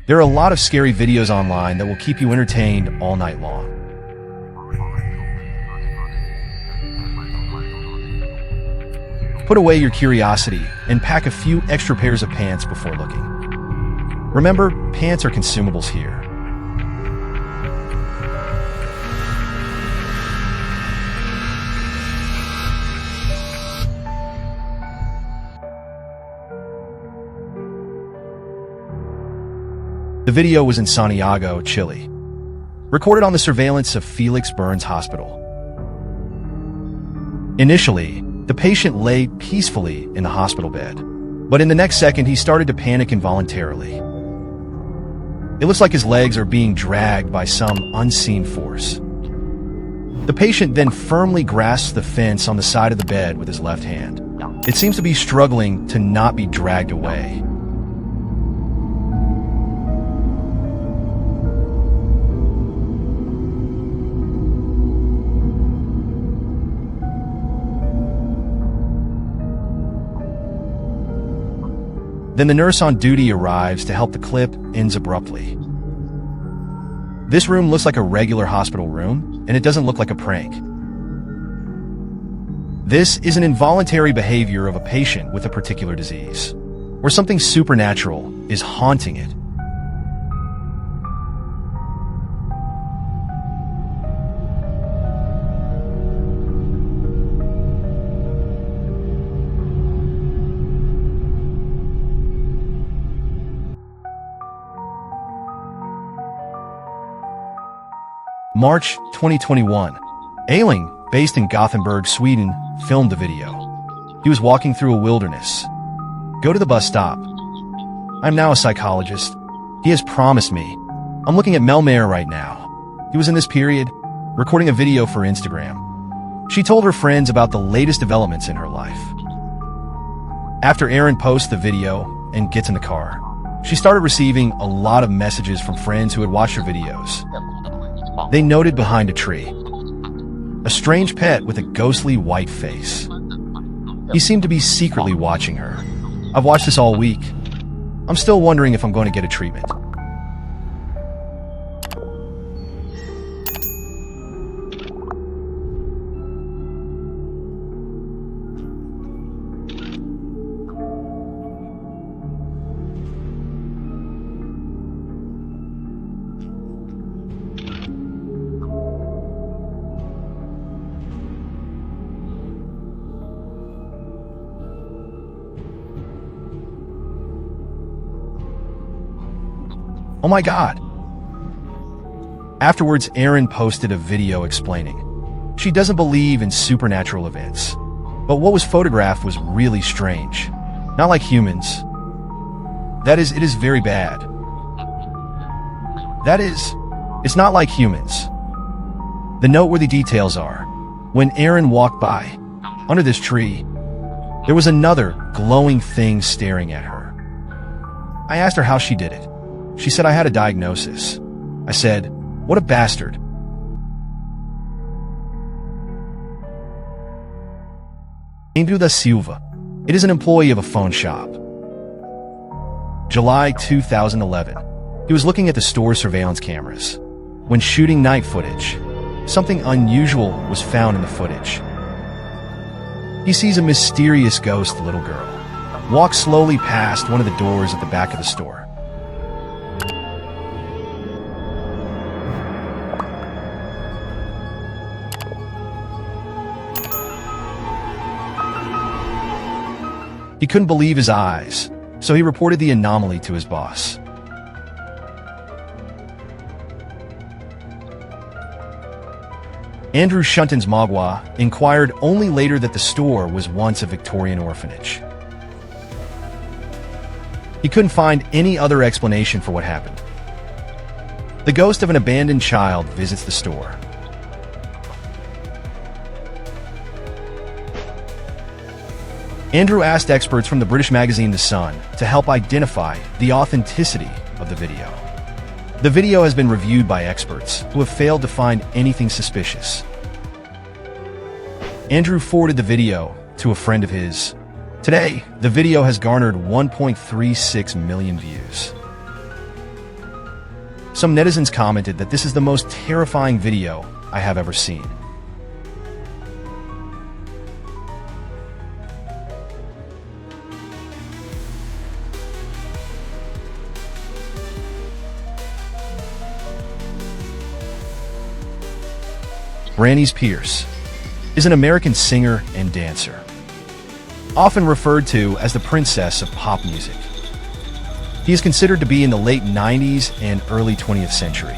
There are a lot of scary videos online that will keep you entertained all night long. Put away your curiosity and pack a few extra pairs of pants before looking. Remember, pants are consumables here. The video was in Santiago, Chile, recorded on the surveillance of Felix Burns Hospital. Initially, the patient lay peacefully in the hospital bed, but in the next second he started to panic involuntarily. It looks like his legs are being dragged by some unseen force. The patient then firmly grasps the fence on the side of the bed with his left hand. It seems to be struggling to not be dragged away. Then the nurse on duty arrives to help. The clip ends abruptly. This room looks like a regular hospital room, and it doesn't look like a prank. This is an involuntary behavior of a patient with a particular disease, where something supernatural is haunting it. March 2021. Ailing, based in Gothenburg, Sweden, filmed the video. He was walking through a wilderness. Go to the bus stop. I'm now a psychologist. He has promised me. I'm looking at Melmare right now. He was in this period, recording a video for Instagram. She told her friends about the latest developments in her life. After Erin posts the video and gets in the car, she started receiving a lot of messages from friends who had watched her videos. They noted behind a tree a strange pet with a ghostly white face. He seemed to be secretly watching her. I've watched this all week. I'm still wondering if I'm going to get a treatment. Oh my God! Afterwards, Erin posted a video explaining she doesn't believe in supernatural events, but what was photographed was really strange. Not like humans. That is, it is very bad. That is, it's not like humans. The noteworthy details are, when Erin walked by, under this tree, there was another glowing thing staring at her. I asked her how she did it. She said I had a diagnosis. I said, what a bastard. Andrew da Silva. It is an employee of a phone shop. July 2011. He was looking at the store's surveillance cameras. When shooting night footage, something unusual was found in the footage. He sees a mysterious ghost little girl walk slowly past one of the doors at the back of the store. He couldn't believe his eyes, so he reported the anomaly to his boss. Andrew Shuntons Magua inquired only later that the store was once a Victorian orphanage. He couldn't find any other explanation for what happened. The ghost of an abandoned child visits the store. Andrew asked experts from the British magazine The Sun to help identify the authenticity of the video. The video has been reviewed by experts who have failed to find anything suspicious. Andrew forwarded the video to a friend of his. Today, the video has garnered 1.36 million views. Some netizens commented that this is the most terrifying video I have ever seen. Brandy Pierce is an American singer and dancer, often referred to as the princess of pop music. He is considered to be in the late 90s and early 20th century,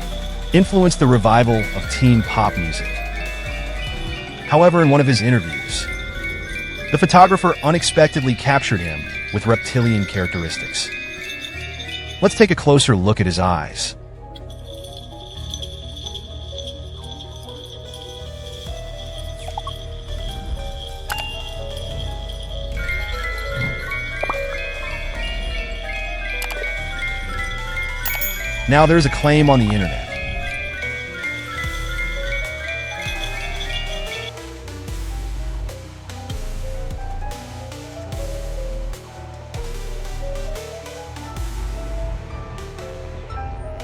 influenced the revival of teen pop music. However, in one of his interviews, the photographer unexpectedly captured him with reptilian characteristics. Let's take a closer look at his eyes. Now there's a claim on the internet.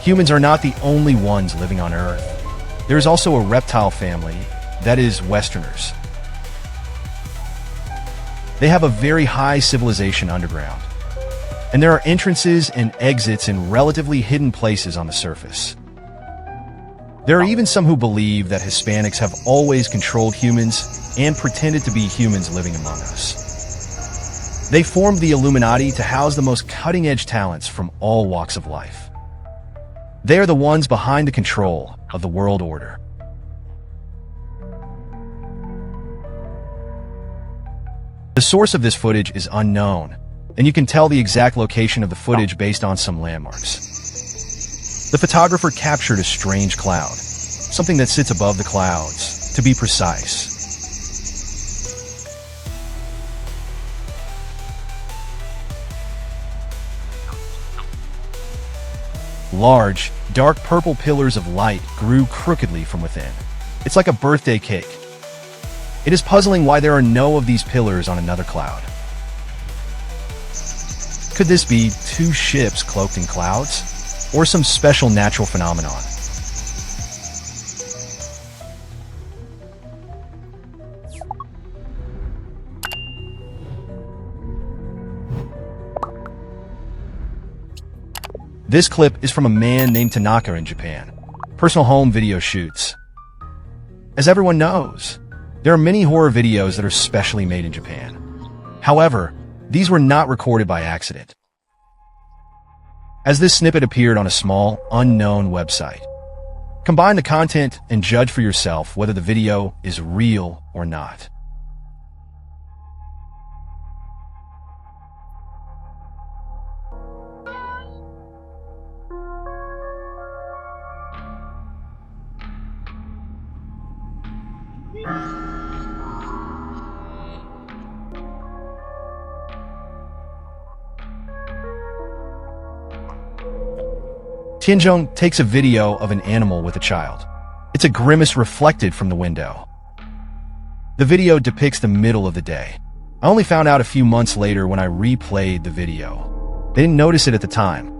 Humans are not the only ones living on Earth. There is also a reptile family, that is, Westerners. They have a very high civilization underground, and there are entrances and exits in relatively hidden places on the surface. There are even some who believe that Hispanics have always controlled humans and pretended to be humans living among us. They formed the Illuminati to house the most cutting-edge talents from all walks of life. They are the ones behind the control of the world order. The source of this footage is unknown, and you can tell the exact location of the footage based on some landmarks. The photographer captured a strange cloud, something that sits above the clouds, to be precise. Large, dark purple pillars of light grew crookedly from within. It's like a birthday cake. It is puzzling why there are no of these pillars on another cloud. Could this be two ships cloaked in clouds, or some special natural phenomenon? This clip is from a man named Tanaka in Japan. Personal home video shoots. As everyone knows, there are many horror videos that are specially made in Japan. However, these were not recorded by accident, as this snippet appeared on a small, unknown website. Combine the content and judge for yourself whether the video is real or not. Tianjong takes a video of an animal with a child. It's a grimace reflected from the window. The video depicts the middle of the day. I only found out a few months later when I replayed the video. They didn't notice it at the time.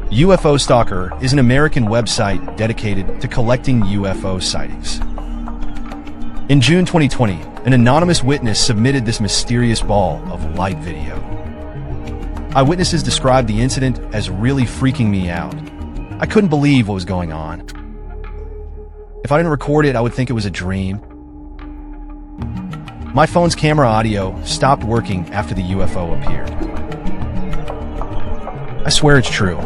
UFO Stalker is an American website dedicated to collecting UFO sightings. In June 2020, an anonymous witness submitted this mysterious ball of light video. Eyewitnesses described the incident as really freaking me out. I couldn't believe what was going on. If I didn't record it, I would think it was a dream. My phone's camera audio stopped working after the UFO appeared. I swear it's true.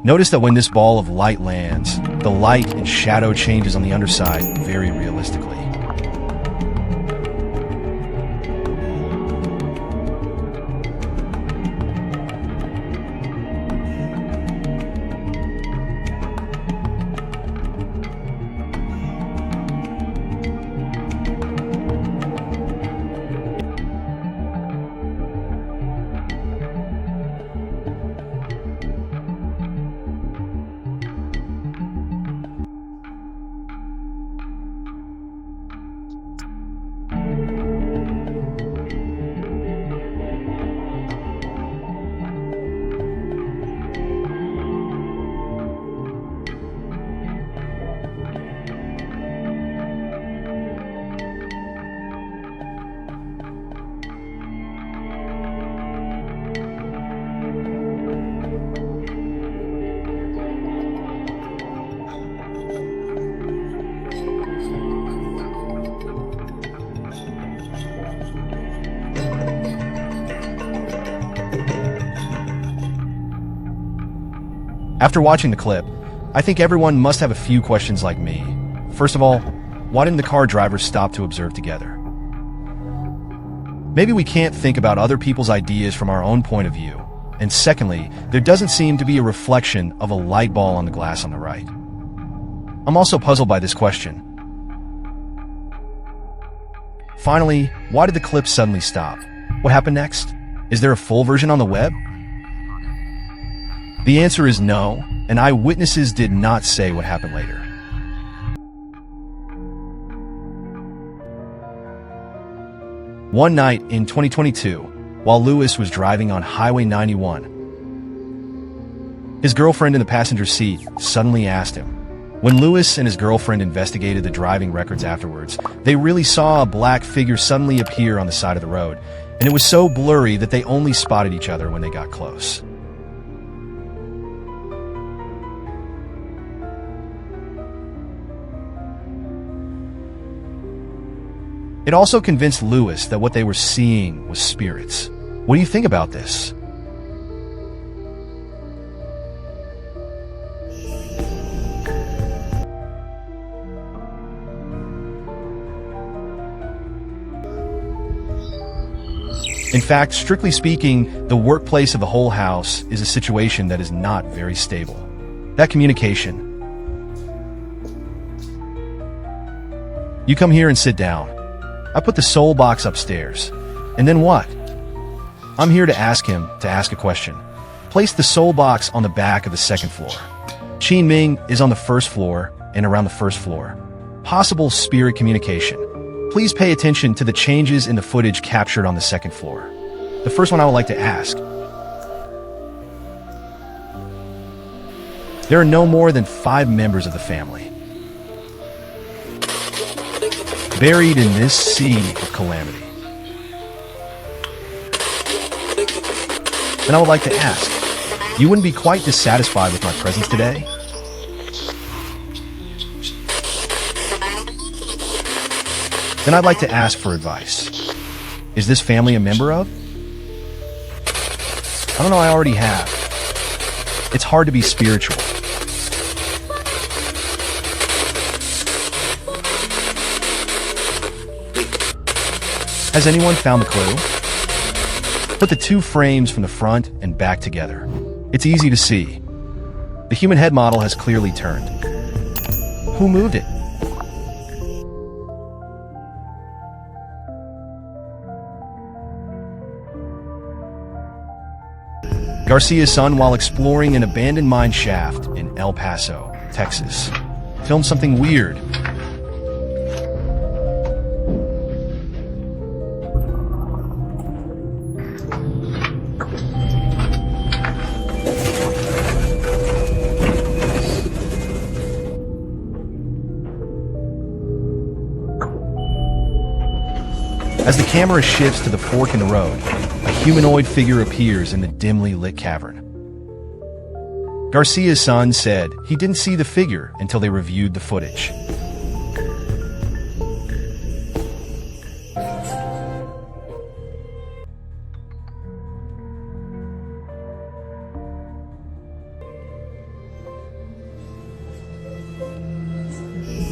Notice that when this ball of light lands, the light and shadow changes on the underside very realistically. After watching the clip, I think everyone must have a few questions like me. First of all, why didn't the car drivers stop to observe together? Maybe we can't think about other people's ideas from our own point of view. And secondly, there doesn't seem to be a reflection of a light ball on the glass on the right. I'm also puzzled by this question. Finally, why did the clip suddenly stop? What happened next? Is there a full version on the web? The answer is no, and eyewitnesses did not say what happened later. One night in 2022, while Lewis was driving on Highway 91, his girlfriend in the passenger seat suddenly asked him. When Lewis and his girlfriend investigated the driving records afterwards, they really saw a black figure suddenly appear on the side of the road, and it was so blurry that they only spotted each other when they got close. It also convinced Lewis that what they were seeing was spirits. What do you think about this? In fact, strictly speaking, the workplace of the whole house is a situation that is not very stable. That communication. You come here and sit down. I put the soul box upstairs. And then what? I'm here to ask him to ask a question. Place the soul box on the back of the second floor. Qin Ming is on the first floor and around the first floor. Possible spirit communication. Please pay attention to the changes in the footage captured on the second floor. The first one I would like to ask. There are no more than 5 members of the family buried in this sea of calamity. And I would like to ask, you wouldn't be quite dissatisfied with my presence today? Then I'd like to ask for advice. Is this family a member of? I don't know, I already have. It's hard to be spiritual. Has anyone found the clue? Put the 2 frames from the front and back together. It's easy to see. The human head model has clearly turned. Who moved it? Garcia's son, while exploring an abandoned mine shaft in El Paso, Texas, filmed something weird. As the camera shifts to the fork in the road, a humanoid figure appears in the dimly lit cavern. Garcia's son said he didn't see the figure until they reviewed the footage.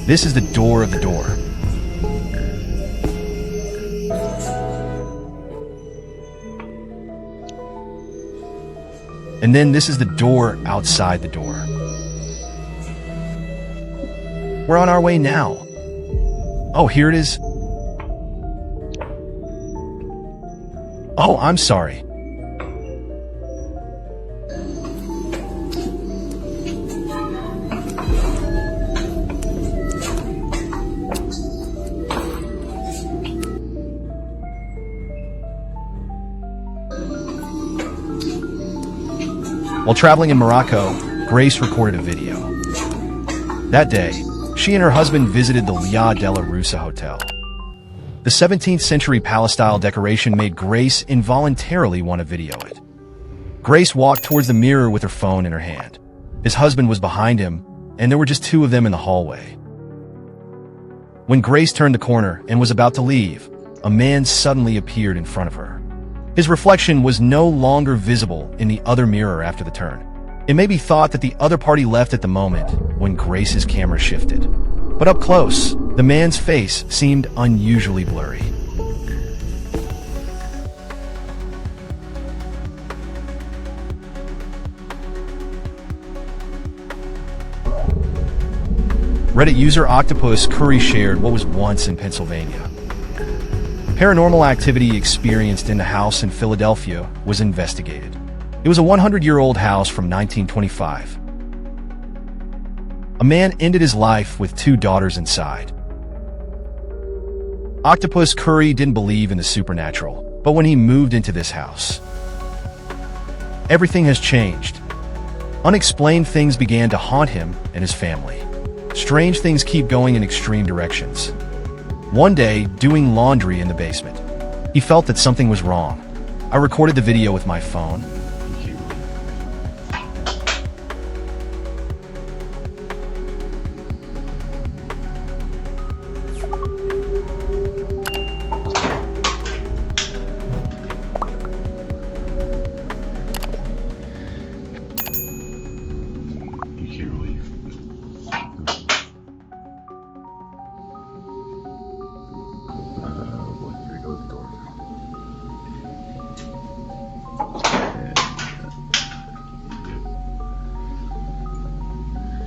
This is the door of the door. And then this is the door outside the door. We're on our way now. Oh, here it is. Oh, I'm sorry. While traveling in Morocco, Grace recorded a video. That day, she and her husband visited the Lia della Russa Hotel. The 17th century palace-style decoration made Grace involuntarily want to video it. Grace walked towards the mirror with her phone in her hand. His husband was behind him, and there were just two of them in the hallway. When Grace turned the corner and was about to leave, a man suddenly appeared in front of her. His reflection was no longer visible in the other mirror after the turn. It may be thought that the other party left at the moment when Grace's camera shifted. But up close, the man's face seemed unusually blurry. Reddit user Octopus Curry shared what was once in Pennsylvania. Paranormal activity experienced in the house in Philadelphia was investigated. It was a 100-year-old house from 1925. A man ended his life with two daughters inside. Octopus Curry didn't believe in the supernatural, but when he moved into this house, everything has changed. Unexplained things began to haunt him and his family. Strange things keep going in extreme directions. One day, doing laundry in the basement, he felt that something was wrong. I recorded the video with my phone.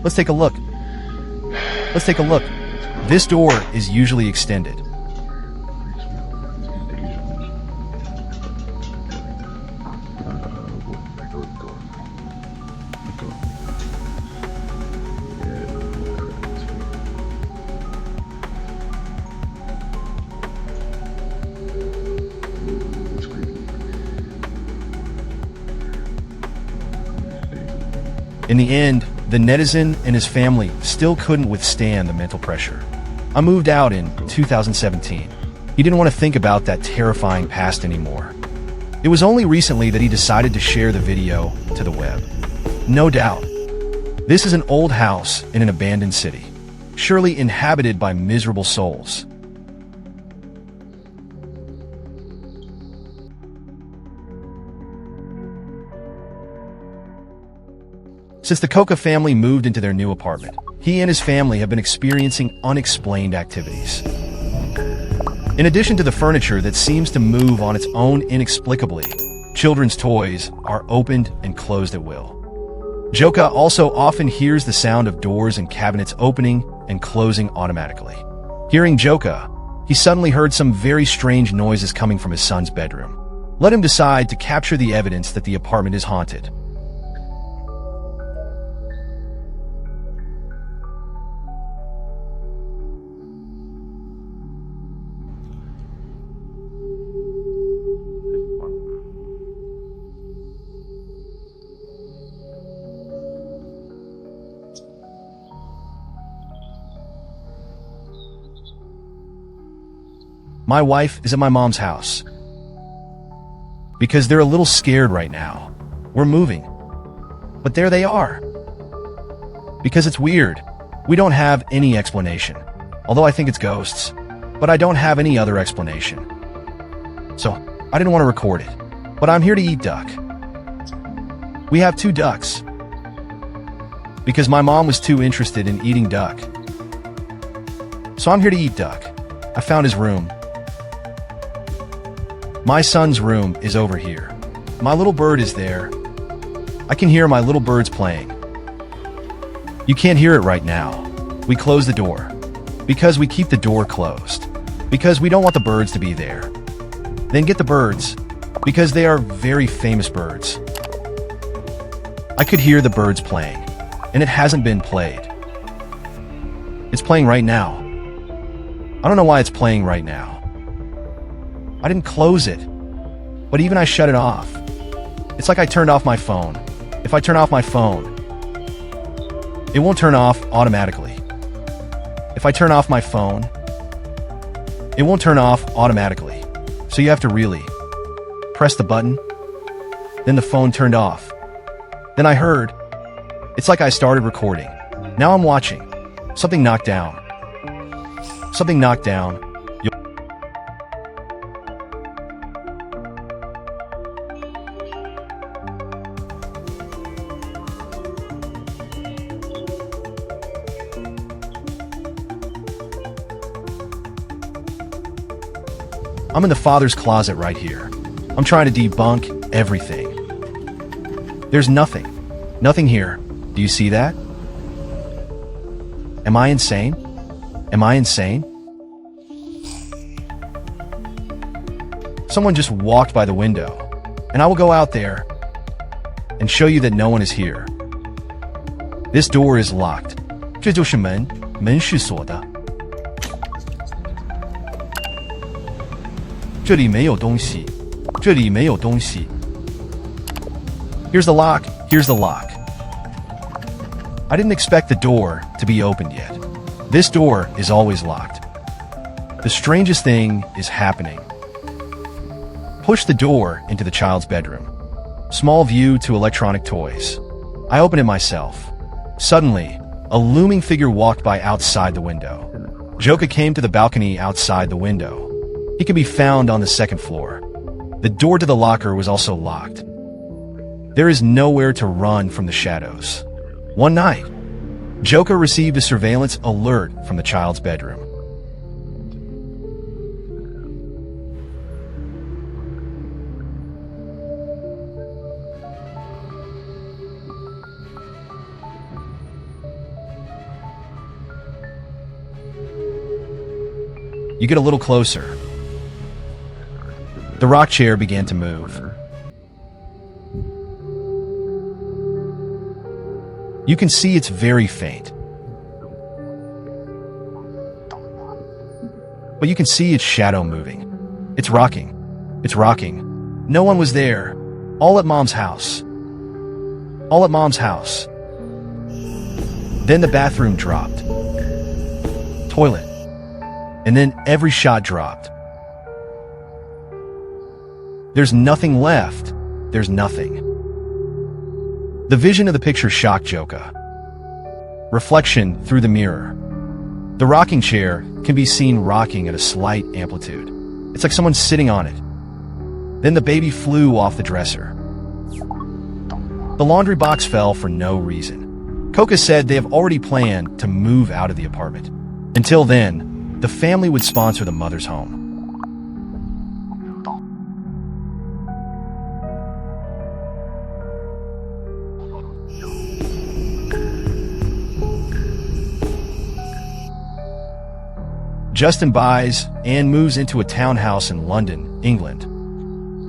Let's take a look. Let's take a look. This door is usually extended. In the end, the netizen and his family still couldn't withstand the mental pressure. I moved out in 2017. He didn't want to think about that terrifying past anymore. It was only recently that he decided to share the video to the web. No doubt. This is an old house in an abandoned city, surely inhabited by miserable souls. Since the Coca family moved into their new apartment, he and his family have been experiencing unexplained activities. In addition to the furniture that seems to move on its own inexplicably, children's toys are opened and closed at will. Joka also often hears the sound of doors and cabinets opening and closing automatically. Hearing Joka, he suddenly heard some very strange noises coming from his son's bedroom. Let him decide to capture the evidence that the apartment is haunted. My wife is at my mom's house because they're a little scared right now. We're moving, but there they are. Because it's weird. We don't have any explanation, although I think it's ghosts, but I don't have any other explanation. So I didn't want to record it, but I'm here to eat duck. We have 2 ducks because my mom was too interested in eating duck. So I'm here to eat duck. I found his room. My son's room is over here. My little bird is there. I can hear my little birds playing. You can't hear it right now. We close the door. Because we keep the door closed. Because we don't want the birds to be there. Then get the birds. Because they are very famous birds. I could hear the birds playing. And it hasn't been played. It's playing right now. I don't know why it's playing right now. I didn't close it. But even I shut it off. It's like I turned off my phone. If I turn off my phone, it won't turn off automatically. If I turn off my phone, it won't turn off automatically. So you have to really press the button. Then the phone turned off. Then I heard, it's like I started recording. Now I'm watching. Something knocked down. Something knocked down. I'm in the father's closet right here. I'm trying to debunk everything. There's nothing. Nothing here. Do you see that? Am I insane? Am I insane? Someone just walked by the window, and I will go out there and show you that no one is here. This door is locked. 这就是门，门是锁的。这里没有东西，这里没有东西。Here's the lock, here's the lock. I didn't expect the door to be opened yet. This door is always locked. The strangest thing is happening. Push the door into the child's bedroom. Small view to electronic toys. I open it myself. Suddenly, a looming figure walked by outside the window. Joka came to the balcony outside the window. He can be found on the second floor. The door to the locker was also locked. There is nowhere to run from the shadows. One night, Joka received a surveillance alert from the child's bedroom. You get a little closer. The rock chair began to move. You can see it's very faint. But you can see its shadow moving. It's rocking. It's rocking. No one was there. All at Mom's house. All at Mom's house. Then the bathroom dropped. Toilet. And then every shot dropped. There's nothing left. There's nothing. The vision of the picture shocked Joka. Reflection through the mirror. The rocking chair can be seen rocking at a slight amplitude. It's like someone's sitting on it. Then the baby flew off the dresser. The laundry box fell for no reason. Coca said they have already planned to move out of the apartment. Until then, the family would sponsor the mother's home. Justin buys and moves into a townhouse in London, England.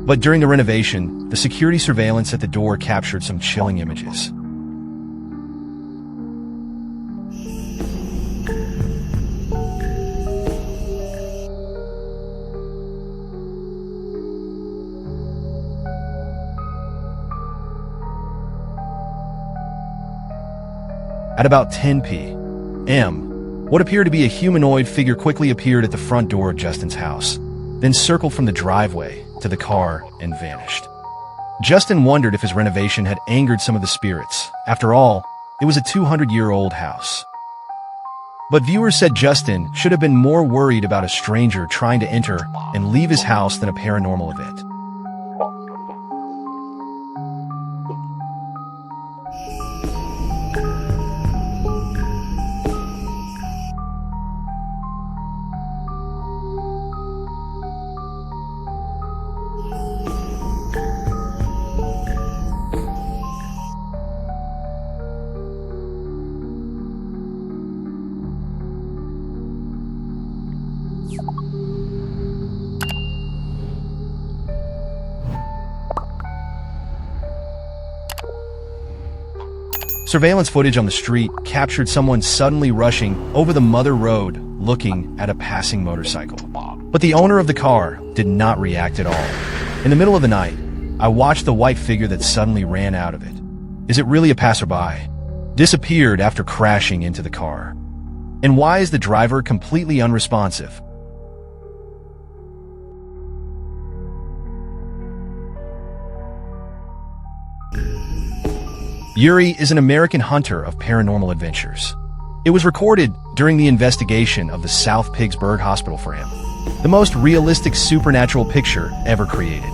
But during the renovation, the security surveillance at the door captured some chilling images. At about 10 p.m., what appeared to be a humanoid figure quickly appeared at the front door of Justin's house, then circled from the driveway to the car and vanished. Justin wondered if his renovation had angered some of the spirits. After all, it was a 200-year-old house. But viewers said Justin should have been more worried about a stranger trying to enter and leave his house than a paranormal event. Surveillance footage on the street captured someone suddenly rushing over the mother road looking at a passing motorcycle. But the owner of the car did not react at all. In the middle of the night, I watched the white figure that suddenly ran out of it. Is it really a passerby? Disappeared after crashing into the car. And why is the driver completely unresponsive? Yuri is an American hunter of paranormal adventures. It was recorded during the investigation of the South Pittsburgh Hospital for him, the most realistic supernatural picture ever created.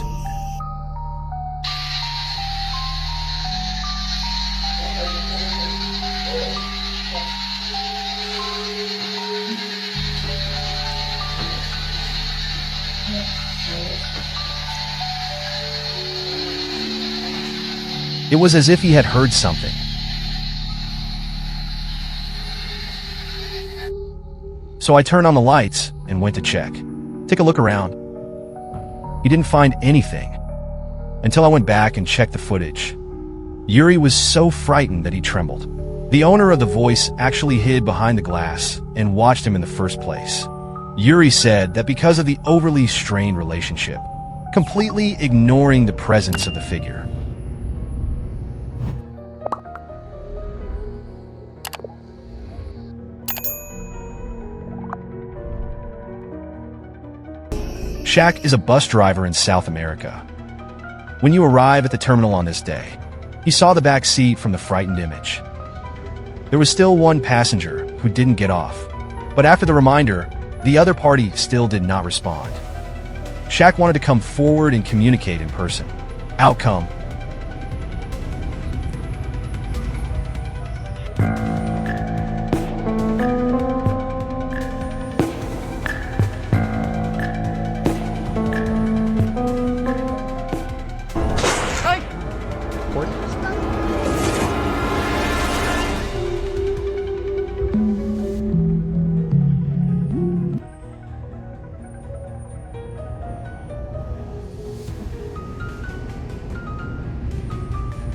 It was as if he had heard something. So I turned on the lights and went to check. Take a look around. He didn't find anything until I went back and checked the footage. Yuri was so frightened that he trembled. The owner of the voice actually hid behind the glass and watched him in the first place. Yuri said that because of the overly strained relationship, completely ignoring the presence of the figure. Shaq is a bus driver in South America. When you arrive at the terminal on this day, he saw the back seat from the frightened image. There was still one passenger who didn't get off, but after the reminder, the other party still did not respond. Shaq wanted to come forward and communicate in person. Outcome: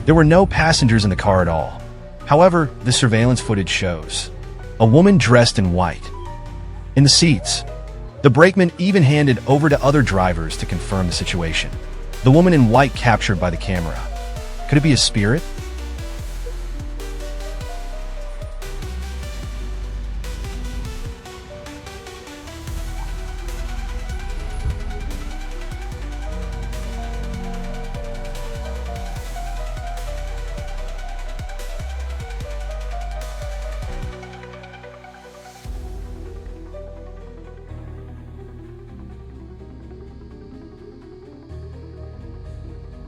there were no passengers in the car at all. However, the surveillance footage shows a woman dressed in white in the seats. The brakeman even handed over to other drivers to confirm the situation. The woman in white captured by the camera. Could it be a spirit?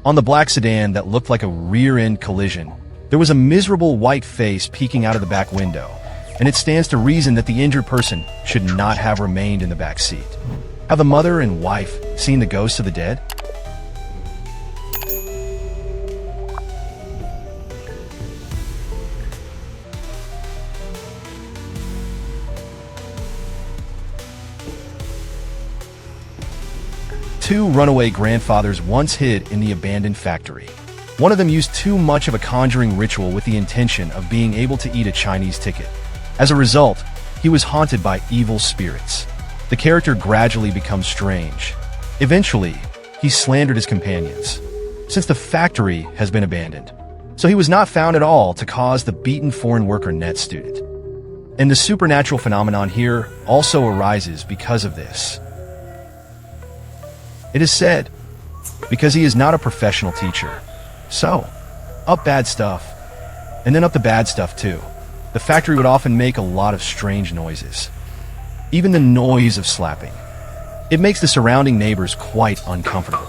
On the black sedan that looked like a rear-end collision, there was a miserable white face peeking out of the back window, and it stands to reason that the injured person should not have remained in the back seat. Have the mother and wife seen the ghosts of the dead? Two runaway grandfathers once hid in the abandoned factory. One of them used too much of a conjuring ritual with the intention of being able to eat a Chinese ticket. As a result, he was haunted by evil spirits. The character gradually becomes strange. Eventually, he slandered his companions, since the factory has been abandoned. So he was not found at all to cause the beaten foreign worker net student. And the supernatural phenomenon here also arises because of this. It is said, because he is not a professional teacher. So, up bad stuff, and then up the bad stuff too. The factory would often make a lot of strange noises. Even the noise of slapping. It makes the surrounding neighbors quite uncomfortable.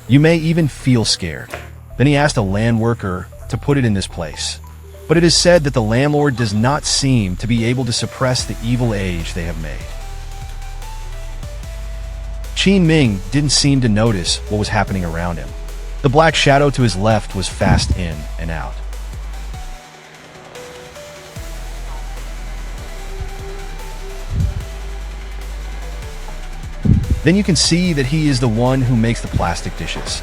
You may even feel scared. Then he asked a land worker to put it in this place. But it is said that the landlord does not seem to be able to suppress the evil age they have made. Qin Ming didn't seem to notice what was happening around him. The black shadow to his left was fast in and out. Then you can see that he is the one who makes the plastic dishes.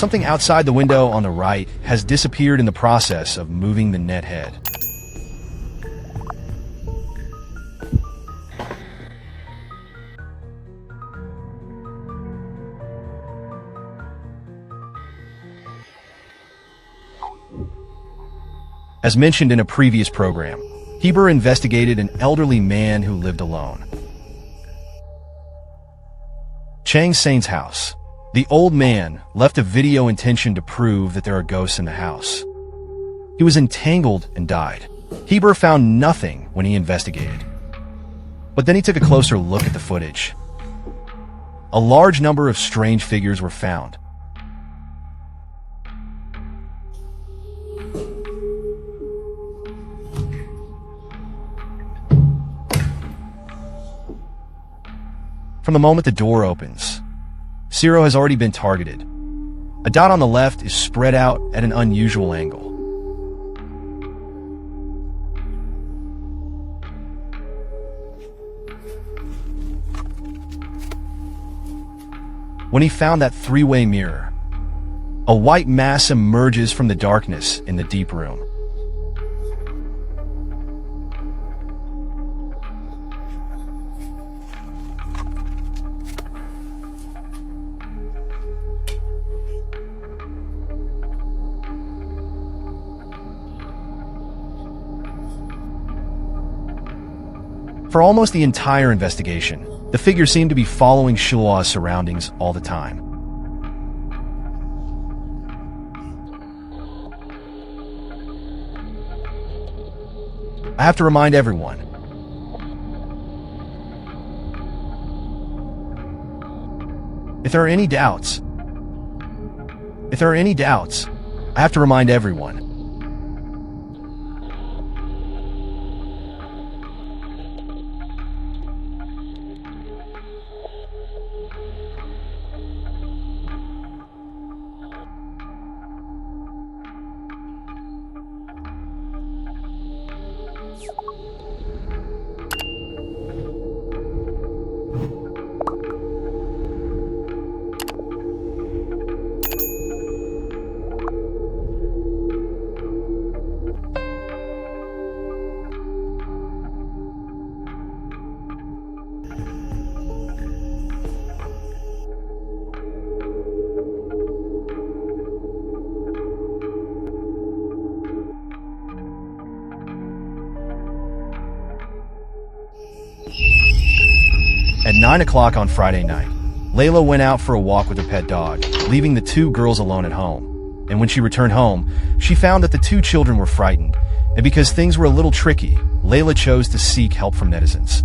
Something outside the window on the right has disappeared in the process of moving the net head. As mentioned in a previous program, Heber investigated an elderly man who lived alone. Chang Sain's house. The old man left a video intention to prove that there are ghosts in the house. He was entangled and died. Heber found nothing when he investigated. But then he took a closer look at the footage. A large number of strange figures were found. From the moment the door opens, Ciro has already been targeted. A dot on the left is spread out at an unusual angle. When he found that three-way mirror, a white mass emerges from the darkness in the deep room. For almost the entire investigation, the figure seemed to be following Shilua's surroundings all the time. I have to remind everyone. If there are any doubts, I have to remind everyone. At 9 o'clock on Friday night, Layla went out for a walk with her pet dog, leaving the two girls alone at home. And when she returned home, she found that the two children were frightened, and because things were a little tricky, Layla chose to seek help from netizens.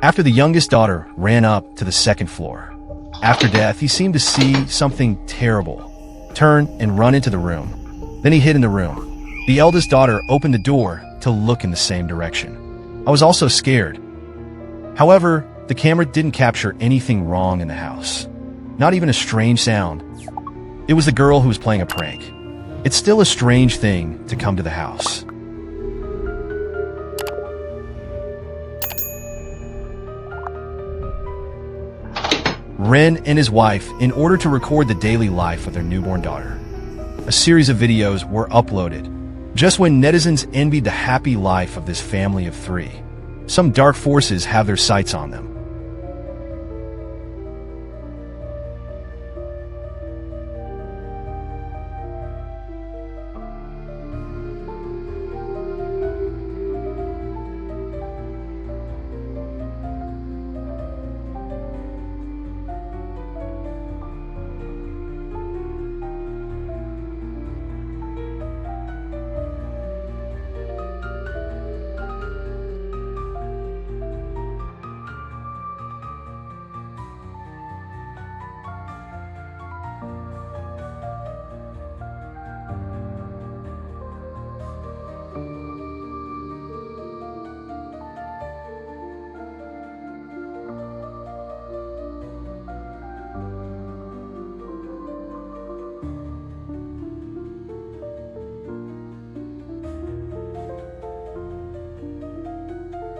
After the youngest daughter ran up to the second floor. After death, he seemed to see something terrible, turn and run into the room. Then he hid in the room. The eldest daughter opened the door to look in the same direction. I was also scared. However, the camera didn't capture anything wrong in the house. Not even a strange sound. It was the girl who was playing a prank. It's still a strange thing to come to the house. Ren and his wife in order to record the daily life of their newborn daughter. A series of videos were uploaded, just when netizens envied the happy life of this family of three. Some dark forces have their sights on them.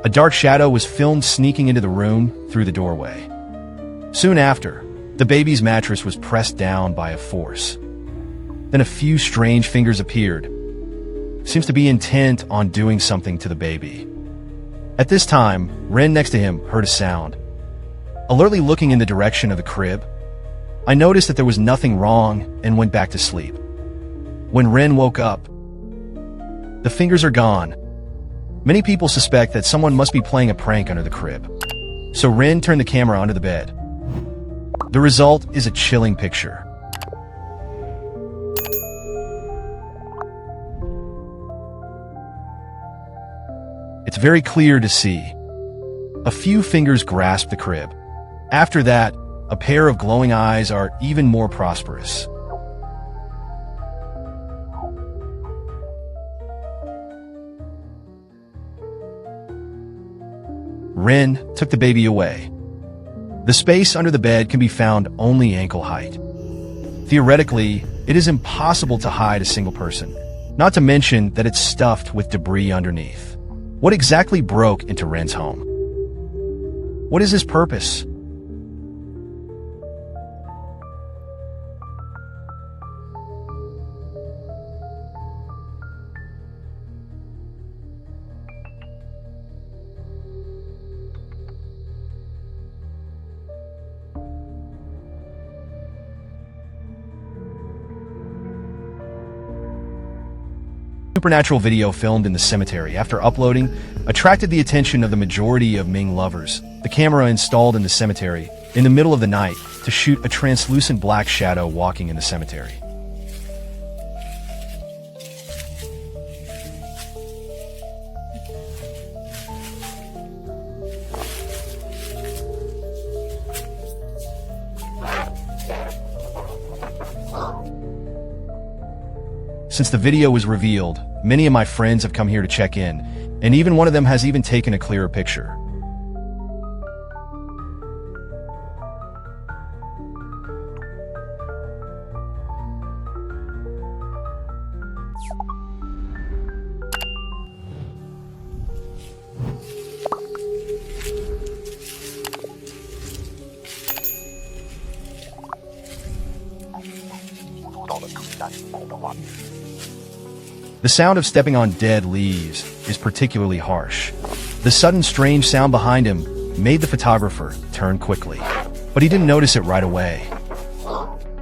A dark shadow was filmed sneaking into the room through the doorway. Soon after, the baby's mattress was pressed down by a force. Then a few strange fingers appeared. Seems to be intent on doing something to the baby. At this time, Ren next to him heard a sound. Alertly looking in the direction of the crib, I noticed that there was nothing wrong and went back to sleep. When Ren woke up, the fingers are gone. Many people suspect that someone must be playing a prank under the crib. So Ren turned the camera onto the bed. The result is a chilling picture. It's very clear to see. A few fingers grasp the crib. After that, a pair of glowing eyes are even more prosperous. Ren took the baby away. The space under the bed can be found only ankle height. Theoretically, it is impossible to hide a single person, not to mention that it's stuffed with debris underneath. What exactly broke into Ren's home? What is his purpose? Supernatural video filmed in the cemetery after uploading attracted the attention of the majority of Ming lovers. The camera installed in the cemetery in the middle of the night to shoot a translucent black shadow walking in the cemetery. Since the video was revealed, many of my friends have come here to check in, and even one of them has even taken a clearer picture. The sound of stepping on dead leaves is particularly harsh. The sudden strange sound behind him made the photographer turn quickly, but he didn't notice it right away.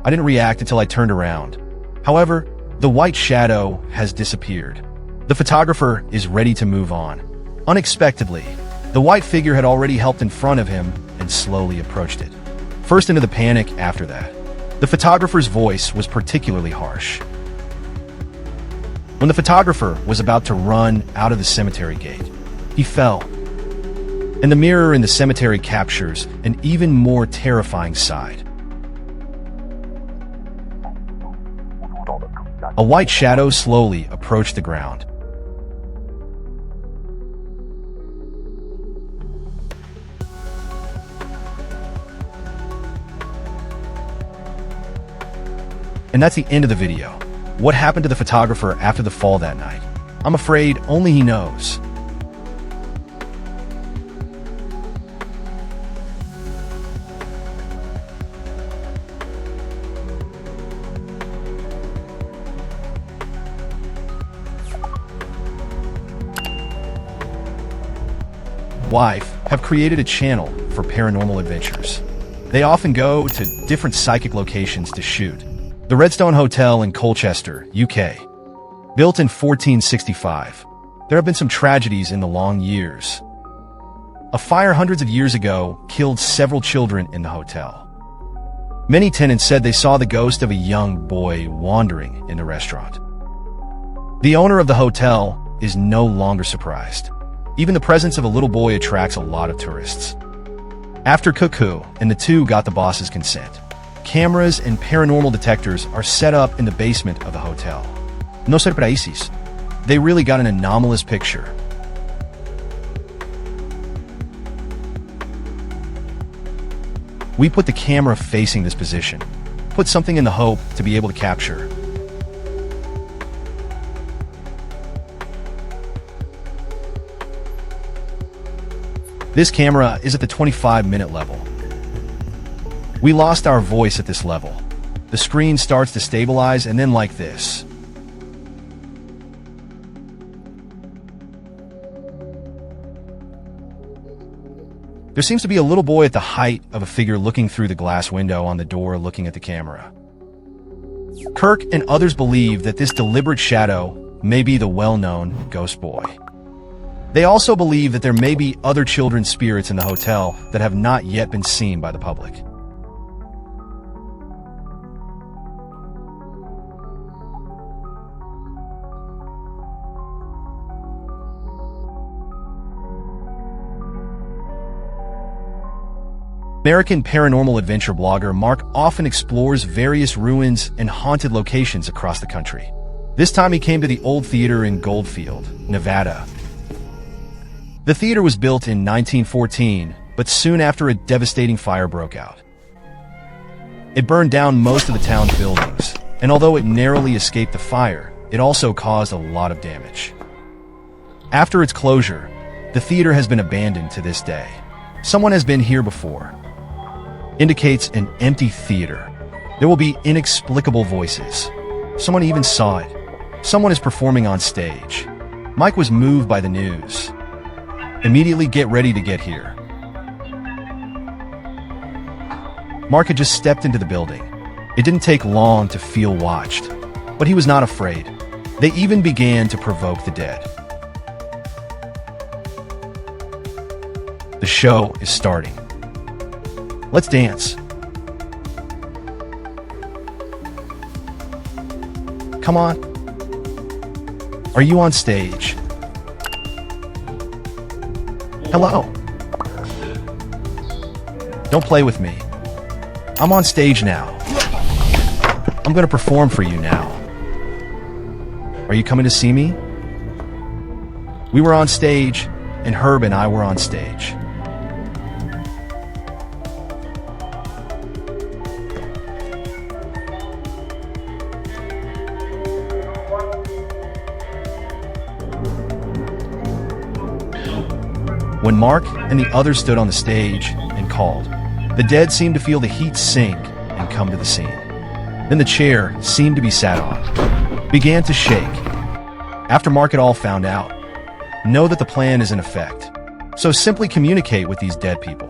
I didn't react until I turned around. However, the white shadow has disappeared. The photographer is ready to move on. Unexpectedly, the white figure had already helped in front of him and slowly approached it. First into the panic after that. The photographer's voice was particularly harsh. When the photographer was about to run out of the cemetery gate, he fell. And the mirror in the cemetery captures an even more terrifying side. A white shadow slowly approached the ground. And that's the end of the video. What happened to the photographer after the fall that night? I'm afraid only he knows. Wife have created a channel for paranormal adventures. They often go to different psychic locations to shoot. The Redstone Hotel in Colchester, UK. Built in 1465. There have been some tragedies in the long years. A fire hundreds of years ago killed several children in the hotel. Many tenants said they saw the ghost of a young boy wandering in the restaurant. The owner of the hotel is no longer surprised. Even the presence of a little boy attracts a lot of tourists. After Cuckoo and the two got the boss's consent, cameras and paranormal detectors are set up in the basement of the hotel. No surprises. They really got an anomalous picture. We put the camera facing this position. Put something in the hope to be able to capture. This camera is at the 25-minute level. We lost our voice at this level. The screen starts to stabilize and then like this. There seems to be a little boy at the height of a figure looking through the glass window on the door looking at the camera. Kirk and others believe that this deliberate shadow may be the well-known ghost boy. They also believe that there may be other children's spirits in the hotel that have not yet been seen by the public. American paranormal adventure blogger Mark often explores various ruins and haunted locations across the country. This time he came to the old theater in Goldfield, Nevada. The theater was built in 1914, but soon after a devastating fire broke out. It burned down most of the town's buildings, and although it narrowly escaped the fire, it also caused a lot of damage. After its closure, the theater has been abandoned to this day. Someone has been here before. Indicates an empty theater. There will be inexplicable voices. Someone even saw it. Someone is performing on stage. Mike was moved by the news. Immediately get ready to get here. Mark had just stepped into the building. It didn't take long to feel watched, but he was not afraid. They even began to provoke the dead. The show is starting. Let's dance. Come on. Are you on stage? Hello. Don't play with me. I'm on stage now. I'm going to perform for you now. Are you coming to see me? We were on stage, and Herb and I were on stage. When Mark and the others stood on the stage and called, the dead seemed to feel the heat sink and come to the scene. Then the chair seemed to be sat on, began to shake. After Mark had all found out, know that the plan is in effect. So simply communicate with these dead people.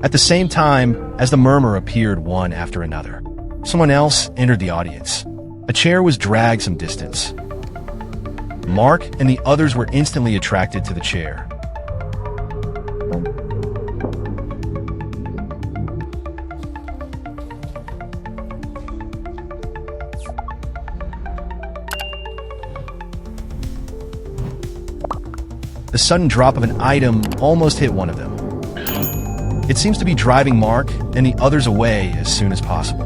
At the same time as the murmur appeared one after another, someone else entered the audience. A chair was dragged some distance. Mark and the others were instantly attracted to the chair. The sudden drop of an item almost hit one of them. It seems to be driving Mark and the others away as soon as possible.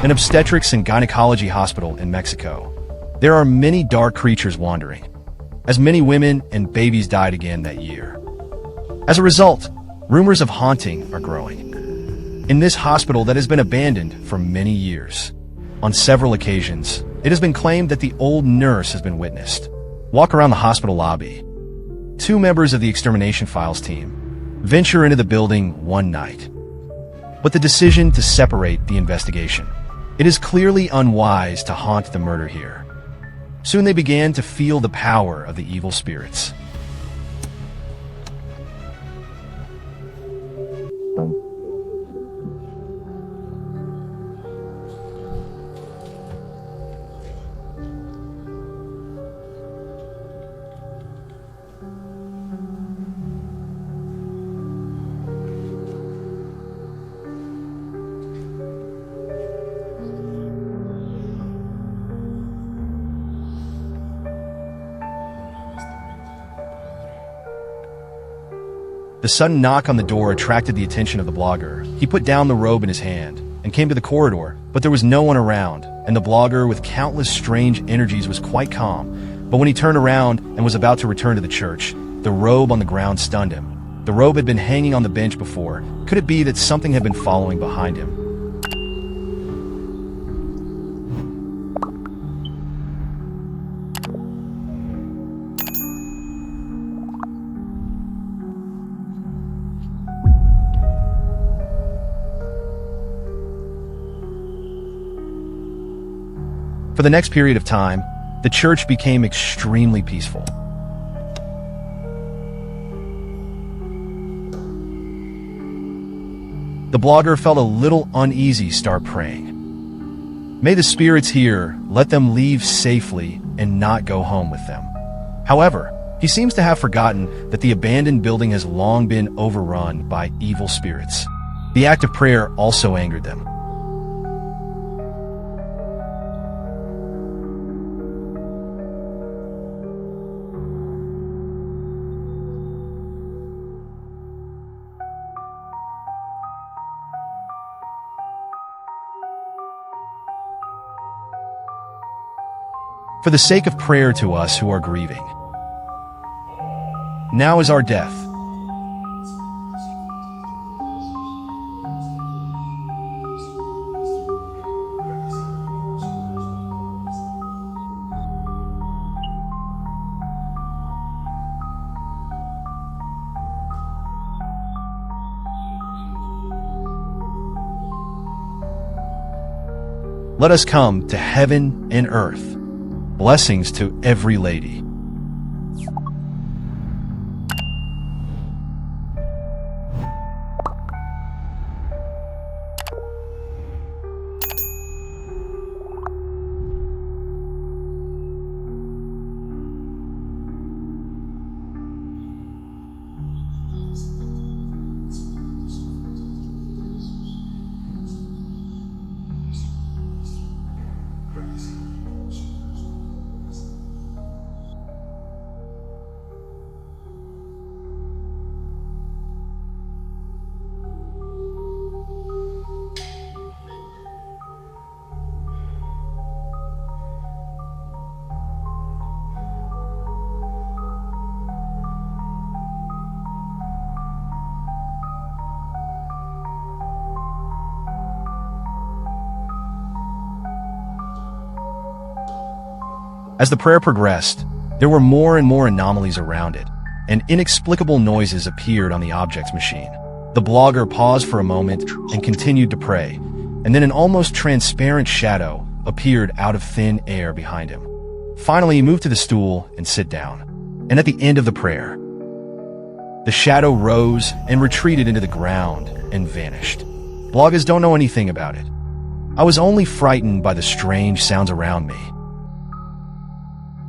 An obstetrics and gynecology hospital in Mexico. There are many dark creatures wandering, as many women and babies died again that year. As a result, rumors of haunting are growing. In this hospital that has been abandoned for many years, on several occasions, it has been claimed that the old nurse has been witnessed. Walk around the hospital lobby. 2 members of the Extermination Files team venture into the building one night. But the decision to separate the investigation. It is clearly unwise to haunt the murder here. Soon they began to feel the power of the evil spirits. The sudden knock on the door attracted the attention of the blogger. He put down the robe in his hand and came to the corridor, but there was no one around, and the blogger, with countless strange energies, was quite calm. But when he turned around and was about to return to the church, the robe on the ground stunned him. The robe had been hanging on the bench before. Could it be that something had been following behind him? For the next period of time, the church became extremely peaceful. The blogger felt a little uneasy, start praying. May the spirits here let them leave safely and not go home with them. However, he seems to have forgotten that the abandoned building has long been overrun by evil spirits. The act of prayer also angered them. For the sake of prayer to us who are grieving. Now is our death. Let us come to heaven and earth. Blessings to every lady. As the prayer progressed, there were more and more anomalies around it, and inexplicable noises appeared on the object's machine. The blogger paused for a moment and continued to pray, and then an almost transparent shadow appeared out of thin air behind him. Finally, he moved to the stool and sat down, and at the end of the prayer, the shadow rose and retreated into the ground and vanished. Bloggers don't know anything about it. I was only frightened by the strange sounds around me.